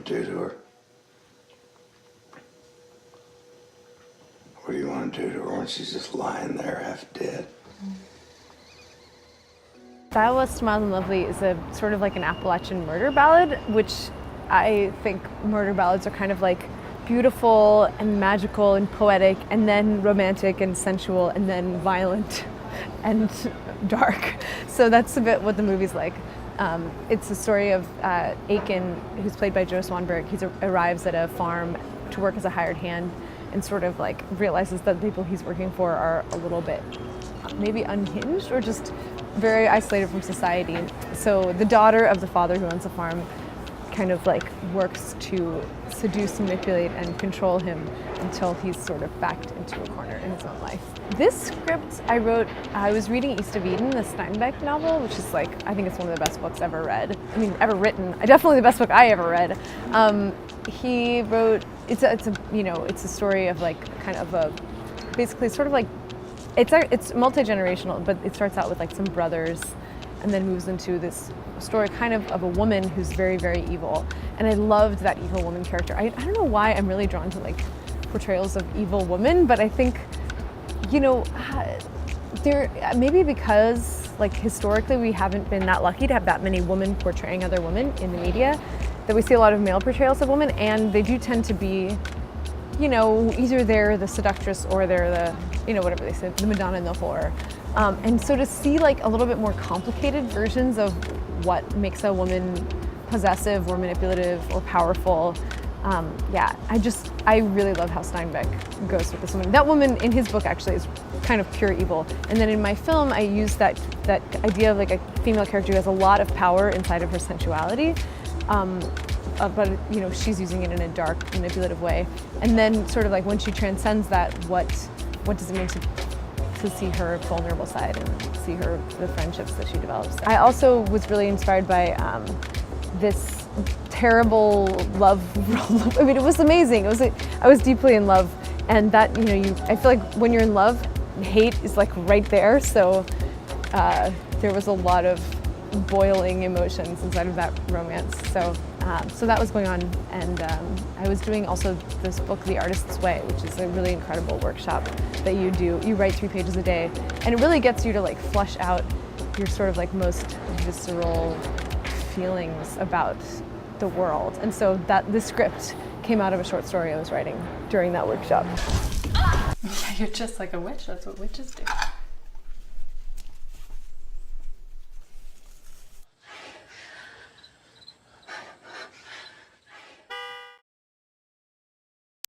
to do to her? What do you want to do to her when she's just lying there half dead? Wast, Mild and Lovely is a sort of like an Appalachian murder ballad, which I think murder ballads are kind of like beautiful and magical and poetic, and then romantic and sensual, and then violent and dark. So that's a bit what the movie's like. It's the story of Aiken, who's played by Joe Swanberg. He arrives at a farm to work as a hired hand and sort of like realizes that the people he's working for are a little bit maybe unhinged or just very isolated from society. So the daughter of the father who owns the farm kind of like works to seduce, manipulate, and control him until he's sort of backed into a corner in his own life. This script I wrote, I was reading East of Eden, the Steinbeck novel, which is like, I think it's one of the best books ever read. I mean, ever written. Definitely the best book I ever read. He wrote, it's a story of like kind of a, basically sort of like, it's multi-generational, but it starts out with like some brothers and then moves into this story kind of a woman who's very, very evil. And I loved that evil woman character. I don't know why I'm really drawn to like portrayals of evil women, but I think, you know, there maybe because like historically we haven't been that lucky to have that many women portraying other women in the media, that we see a lot of male portrayals of women, and they do tend to be, you know, either they're the seductress or they're the, you know, whatever they say, the Madonna and the whore. And so to see like a little bit more complicated versions of what makes a woman possessive or manipulative or powerful, I really love how Steinbeck goes with this woman. That woman in his book actually is kind of pure evil. And then in my film, I use that idea of like a female character who has a lot of power inside of her sensuality. But you know, she's using it in a dark, manipulative way. And then sort of like when she transcends that, what does it mean to see her vulnerable side and see the friendships that she develops. I also was really inspired by this terrible love. I mean, it was amazing. I was deeply in love, and that, you know, I feel like when you're in love, hate is like right there. So there was a lot of boiling emotions inside of that romance. So that was going on, and I was doing also this book, The Artist's Way, which is a really incredible workshop that you do. You write 3 pages a day, and it really gets you to like flush out your sort of like most visceral feelings about the world. And so this script came out of a short story I was writing during that workshop. Yeah, you're just like a witch. That's what witches do.